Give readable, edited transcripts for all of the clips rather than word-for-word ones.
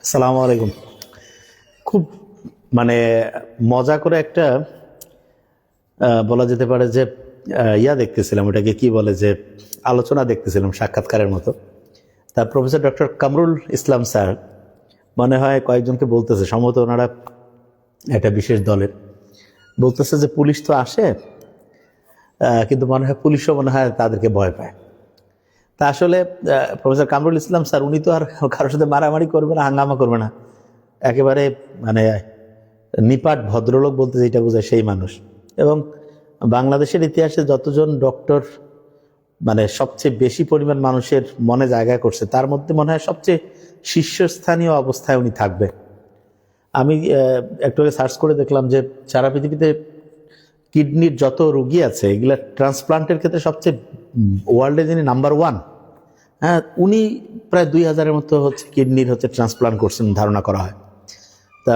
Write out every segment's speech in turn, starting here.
আসসালামু আলাইকুম। খুব মানে মজা করে একটা বলা যেতে পারে যে দেখতেছিলাম, ওটাকে কি বলে যে আলোচনা দেখতেছিলাম সাক্ষাৎকারের মতো। তা professor doctor Kamrul Islam sir মনে হয় কয়েকজনকে বলতেছে, সম্ভবত ওনারা একটা বিশেষ দলের, বলতেছে যে পুলিশ তো আসে, কিন্তু মনে হয় পুলিশও মনে হয় তাদেরকে ভয় পায়। তা আসলে প্রফেসর কামরুল ইসলাম স্যার উনি তো আর কারোর সাথে মারামারি করবে না, হাঙ্গামা করবে না, একেবারে মানে নিপাট ভদ্রলোক বলতে যেটা বোঝায় সেই মানুষ। এবং বাংলাদেশের ইতিহাসে যতজন ডক্টর মানে সবচেয়ে বেশি পরিমাণ মানুষের মনে জায়গা করছে, তার মধ্যে মনে হয় সবচেয়ে শীর্ষস্থানীয় অবস্থায় উনি থাকবে। আমি একটু আগে সার্চ করে দেখলাম যে সারা পৃথিবীতে কিডনির যত রুগী আছে এগুলা ট্রান্সপ্লান্টের ক্ষেত্রে সবচেয়ে ওয়ার্ল্ডে যিনি নাম্বার ওয়ান, হ্যাঁ, উনি প্রায় 2000-এর মতো কিডনির ট্রান্সপ্লান্ট করছেন ধারণা করা হয়। তা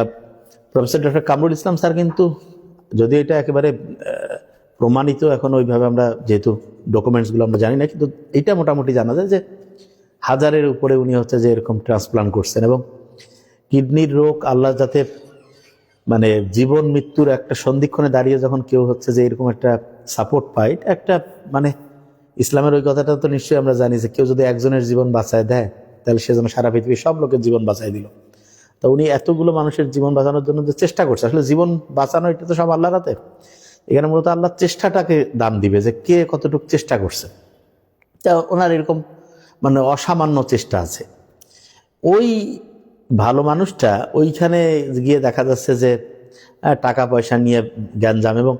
professor doctor Kamrul Islam sir কিন্তু, যদি এটা একেবারে প্রমাণিত এখন ওইভাবে আমরা যেহেতু ডকুমেন্টসগুলো আমরা জানি না, কিন্তু এটা মোটামুটি জানা যায় যে 1000-এর উপরে উনি যে এরকম ট্রান্সপ্লান্ট করছেন। এবং কিডনির রোগ আল্লাহ যাতে মানে জীবন মৃত্যুর একটা সন্ধিক্ষণে দাঁড়িয়ে যখন কেউ যে এরকম একটা সাপোর্ট পায়, একটা মানে ইসলামের ওই কথাটা তো নিশ্চয়ই আমরা জানি যে কেউ যদি একজনের জীবন বাঁচায় দেয় তাহলে সে যেন সারা পৃথিবীর সব লোকের জীবন বাঁচায় দিল। তো উনি এতগুলো মানুষের জীবন বাঁচানোর জন্য যে চেষ্টা করছে, আসলে জীবন বাঁচানো এটা তো সব আল্লাহর হাতে। এখানে মূলত আল্লাহর চেষ্টাটাকে দাম দিবে যে কে কতটুকু চেষ্টা করছে। তা ওনার এরকম মানে অসামান্য চেষ্টা আছে। ওই ভালো মানুষটা ওইখানে গিয়ে দেখা যাচ্ছে যে টাকা পয়সা নিয়ে গ্যাঞ্জাম, এবং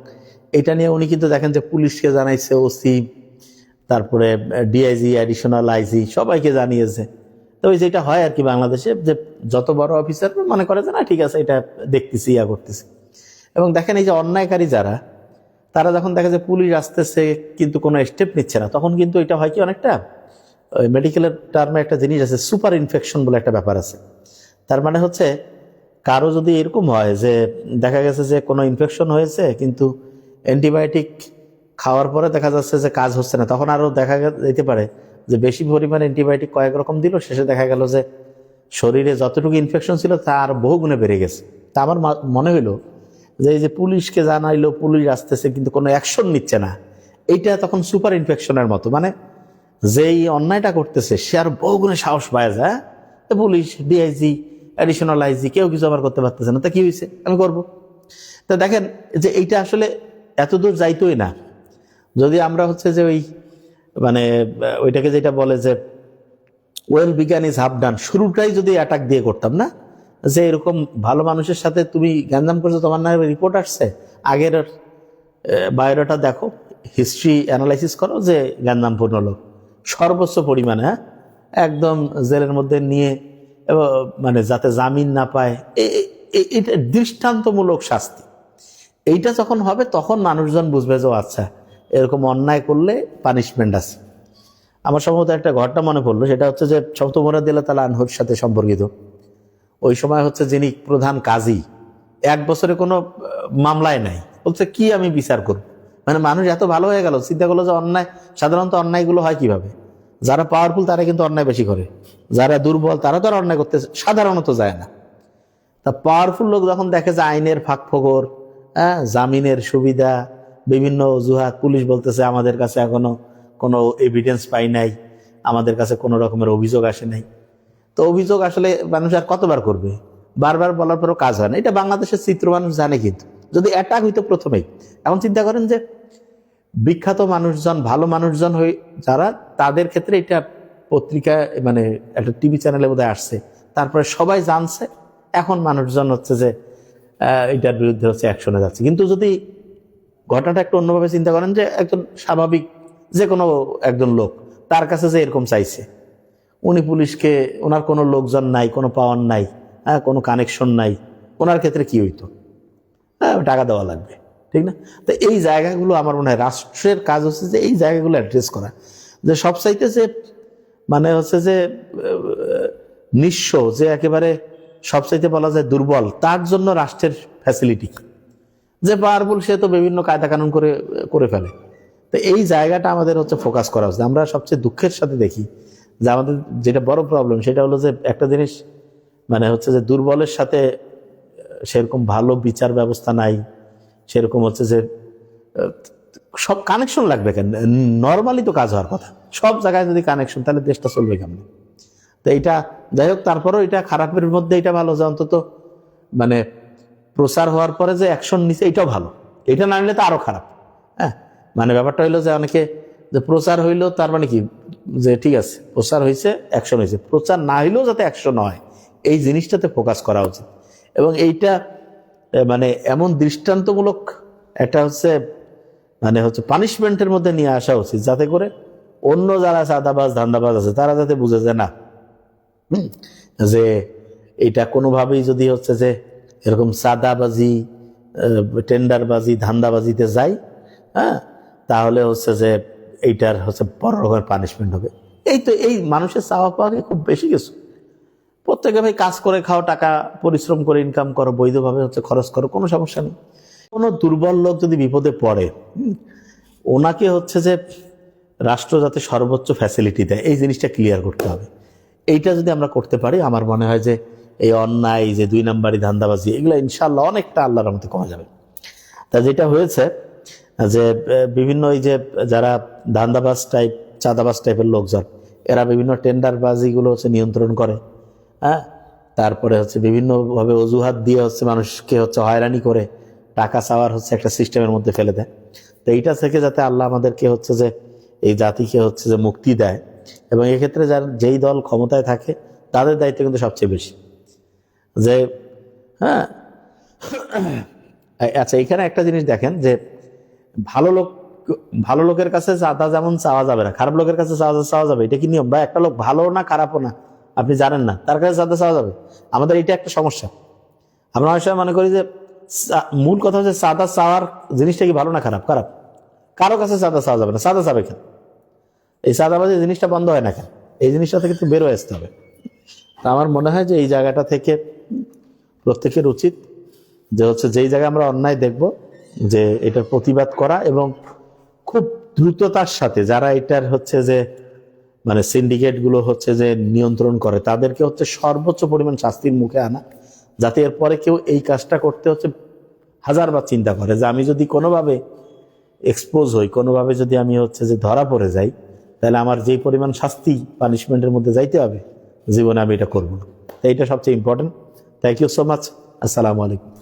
এটা নিয়ে উনি কিন্তু দেখেন যে পুলিশকে জানাইছে, ওসি, তারপরে ডিআইজি, অ্যাডিশনাল আইজি সবাইকে জানিয়েছে। তো ওই যেটা হয় আর কি বাংলাদেশে, যে যত বড় অফিসার মনে করে যে না ঠিক আছে এটা দেখতেছি, করতেছি। এবং দেখেন এই যে অন্যায়কারী যারা, তারা যখন দেখে যে পুলিশ আসতেছে কিন্তু কোনো স্টেপ নিচ্ছে না, তখন কিন্তু এটা হয় কি, অনেকটা মেডিকেলের টার্মে একটা জিনিস আছে, সুপার ইনফেকশন বলে একটা ব্যাপার আছে। তার মানে কারো যদি এরকম হয় যে দেখা গেছে যে কোনো ইনফেকশন হয়েছে কিন্তু অ্যান্টিবায়োটিক খাওয়ার পরে দেখা যাচ্ছে যে কাজ হচ্ছে না, তখন আরও দেখা যেতে পারে যে বেশি পরিমাণে অ্যান্টিবায়োটিক কয়েক রকম দিল, শেষে দেখা গেল যে শরীরে যতটুকু ইনফেকশন ছিল তার বহু গুণে বেড়ে গেছে। তা আমার মনে হইলো যে এই যে পুলিশকে জানাইলো, পুলিশ আসতেছে কিন্তু কোনো অ্যাকশন নিচ্ছে না, এইটা তখন সুপার ইনফেকশনের মতো, মানে যেই অন্যায়টা করতেছে সে আর বহু গুণে সাহস পায় যায়। পুলিশ, ডিআইজি, অ্যাডিশনাল আইজি কেউ কিছু আবার করতে পারতেছে না, তা কি হয়েছে, আমি করব। তা দেখেন যে এইটা আসলে এতদূর যাইতোই না যদি আমরা যে ওই মানে ওইটাকে যেটা বলে যে ওয়েল বিজ্ঞান ইজ হাফ ডান, শুরুটাই যদি অ্যাটাক দিয়ে করতাম না, যে এরকম ভালো মানুষের সাথে তুমি গ্যাঞ্জাম করছো, তোমার নামে রিপোর্ট আসছে, আগের বায়োডাটা দেখো, হিস্ট্রি অ্যানালাইসিস করো, যে গ্যাঞ্জামপূর্ণ লোক সর্বোচ্চ পরিমাণে, একদম জেলের মধ্যে নিয়ে মানে যাতে জামিন না পায়, এটা দৃষ্টান্তমূলক শাস্তি। এইটা যখন হবে তখন মানুষজন বুঝবে যে আচ্ছা এরকম অন্যায় করলে পানিশমেন্ট আছে। আমার সম্ভবত একটা ঘটনা মনে পড়লো, সেটা যে শওকত ওমর রাদিয়াল্লাহু তাআলা আনহুর সাথে সম্পর্কিত। ওই সময় যিনি প্রধান কাজী, 1 বছরে কোনো মামলায় নাই, বলছে কি আমি বিচার করব, মানে মানুষ এত ভালো হয়ে গেল, চিন্তা করলো যে অন্যায়, সাধারণত অন্যায়গুলো হয় কিভাবে, যারা পাওয়ারফুল তারা কিন্তু অন্যায় বেশি করে, যারা দুর্বল তারা তো আর অন্যায় করতে সাধারণত যায় না। তা পাওয়ারফুল লোক যখন দেখে যে আইনের ফাঁক ফোকর, জামিনের সুবিধা, বিভিন্ন অজুহাত, পুলিশ বলতেছে আমাদের কাছে এখনো কোনো এভিডেন্স পাই নাই, আমাদের কাছে কোনো রকমের অভিযোগ আসে নাই। তো অভিযোগ আসলে মানুষ আর কতবার করবে, বারবার বলার পরও কাজ হয় না, এটা বাংলাদেশের চিত্র মানুষ জানে। কিন্তু যদি অ্যাটাক হইতো প্রথমেই, এখন চিন্তা করেন যে বিখ্যাত মানুষজন, ভালো মানুষজন হয়ে যারা, তাদের ক্ষেত্রে এটা পত্রিকায় মানে একটা টিভি চ্যানেলে বোধহয় আসছে, তারপরে সবাই জানছে, এখন মানুষজন যে এটার বিরুদ্ধে অ্যাকশনে যাচ্ছে। কিন্তু যদি ঘটনাটা একটু অন্যভাবে চিন্তা করেন, যে একজন স্বাভাবিক যে কোনো একজন লোক, তার কাছে যে এরকম চাইছে, উনি পুলিশকে, ওনার কোনো লোকজন নাই, কোনো পাওয়ার নাই, কোনো কানেকশন নাই, ওনার ক্ষেত্রে কি হইতো, টাকা দেওয়া লাগবে, ঠিক না? তো এই জায়গাগুলো আমার মনে হয় রাষ্ট্রের কাজ যে এই জায়গাগুলো অ্যাড্রেস করা, যে সবচাইতে যে মানে যে নিঃস্ব, যে একেবারে সবচাইতে বলা যায় দুর্বল, তার জন্য রাষ্ট্রের ফ্যাসিলিটি, যে পাওয়ারফুল সে তো বিভিন্ন কায়দা কানুন করে ফেলে। তো এই জায়গাটা আমাদের ফোকাস করা উচিত। আমরা সবচেয়ে দুঃখের সাথে দেখি যে আমাদের যেটা বড় প্রবলেম, সেটা হলো যে একটা জিনিস মানে হচ্ছে যে দুর্বলের সাথে সেরকম ভালো বিচার ব্যবস্থা নাই, সেরকম হচ্ছে যে সব কানেকশন লাগবে কেন? নর্মালি তো কাজ হওয়ার কথা, সব জায়গায় যদি কানেকশন, তাহলে দেশটা চলবে কেমন? তো এইটা যাই হোক, তারপরেও এটা খারাপের মধ্যে এটা ভালো যে অন্তত মানে প্রচার হওয়ার পরে যে অ্যাকশন নিছে এটাও ভালো, এটা না নিলে তো আরো খারাপ। হ্যাঁ, মানে ব্যাপারটা হইলো যে অনেকে যে প্রচার হইলো তার মানে কি যে ঠিক আছে প্রচার হয়েছে অ্যাকশন হয়েছে, প্রচার না হইলেও যাতে অ্যাকশন হয় এই জিনিসটাতে ফোকাস করা উচিত। এবং এইটা মানে এমন দৃষ্টান্তমূলক একটা হচ্ছে মানে হচ্ছে পানিশমেন্টের মধ্যে নিয়ে আসা উচিত, যাতে করে অন্য যারা চাঁদাবাজ ধান্দাবাজ আছে তারা যাতে বুঝে যে না, যে এটা কোনোভাবেই যদি হচ্ছে যে এরকম চাঁদাবাজি টেন্ডারবাজি ধান্দাবাজিতে যায়, হ্যাঁ, তাহলে হচ্ছে যে এইটার হচ্ছে বড় রকমের পানিশমেন্ট হবে। এই তো এই মানুষের চাওয়া পাওয়া কি খুব বেশি কিছু? প্রত্যেকে ভাই কাজ করে খাও, টাকা পরিশ্রম করে ইনকাম করো, বৈধভাবে হচ্ছে খরচ করো, কোনো সমস্যা নেই। কোনো দুর্বল লোক যদি বিপদে পড়ে, ওনাকে হচ্ছে যে রাষ্ট্র যাতে সর্বোচ্চ ফ্যাসিলিটি দেয় এই জিনিসটা ক্লিয়ার করতে হবে। এইটা যদি আমরা করতে পারি, আমার মনে হয় যে এই অন্যায় যে 2 নাম্বারি ধান্দাবাজি এগুলো ইনশাল্লাহ অনেকটা আল্লাহর রহমতে কমা যাবে। তা যেটা হয়েছে যে বিভিন্ন এই যে যারা ধান্দাবাজ টাইপ চাঁদাবাজ টাইপের লোকজন, এরা বিভিন্ন টেন্ডারবাজিগুলো হচ্ছে নিয়ন্ত্রণ করে, হ্যাঁ, তারপরে হচ্ছে বিভিন্নভাবে অজুহাত দিয়ে হচ্ছে মানুষকে হচ্ছে হয়রানি করে টাকা চাওয়ার হচ্ছে একটা সিস্টেমের মধ্যে ফেলে দেয়। তো এইটা থেকে যাতে আল্লাহ আমাদেরকে হচ্ছে যে এই জাতিকে হচ্ছে যে মুক্তি দেয়, এবং এক্ষেত্রে যেই দল ক্ষমতায় থাকে তাদের দায়িত্ব কিন্তু সবচেয়ে বেশি। যে হ্যাঁ, আচ্ছা এখানে একটা জিনিস দেখেন যে ভালো লোকের কাছে চাঁদা যেমন চাওয়া যাবে না, খারাপ লোকের কাছে চাওয়া যাবে, এটা কি নিয়ম? বা একটা লোক ভালো না খারাপও না, আপনি জানেন না, তার কাছে চাঁদা চাওয়া যাবে? আমাদের এটা একটা সমস্যা। আমরা অনেক সময় মনে করি যে মূল কথা হচ্ছে চাঁদা চাওয়ার জিনিসটা কি ভালো না খারাপ? খারাপ। কারো কাছে চাঁদা চাওয়া যাবে না, চাঁদা চাবে কেন? এই চাঁদাবাজি জিনিসটা বন্ধ হয় না কেন? এই জিনিসটা থেকে তো বেরোয় আসতে হবে। আমার মনে হয় যে এই জায়গাটা থেকে প্রত্যেকের উচিত যে হচ্ছে যেই জায়গায় আমরা অন্যায় দেখব যে এটার প্রতিবাদ করা, এবং খুব দ্রুততার সাথে যারা এটার হচ্ছে যে মানে সিন্ডিকেট গুলো হচ্ছে যে নিয়ন্ত্রণ করে তাদেরকে হচ্ছে সর্বোচ্চ পরিমাণ শাস্তির মুখে আনা, যাতে এরপরে কেউ এই কাজটা করতে হচ্ছে হাজারবার চিন্তা করে যে আমি যদি কোনোভাবে এক্সপোজ হই, কোনোভাবে যদি আমি হচ্ছে যে ধরা পড়ে যাই, তাহলে আমার যেই পরিমাণ শাস্তি পানিশমেন্টের মধ্যে যাইতে হবে জীবনে আমি এটা করবো না। তো এইটা সবচেয়ে important. Thank you so much. আসসালামু আলাইকুম।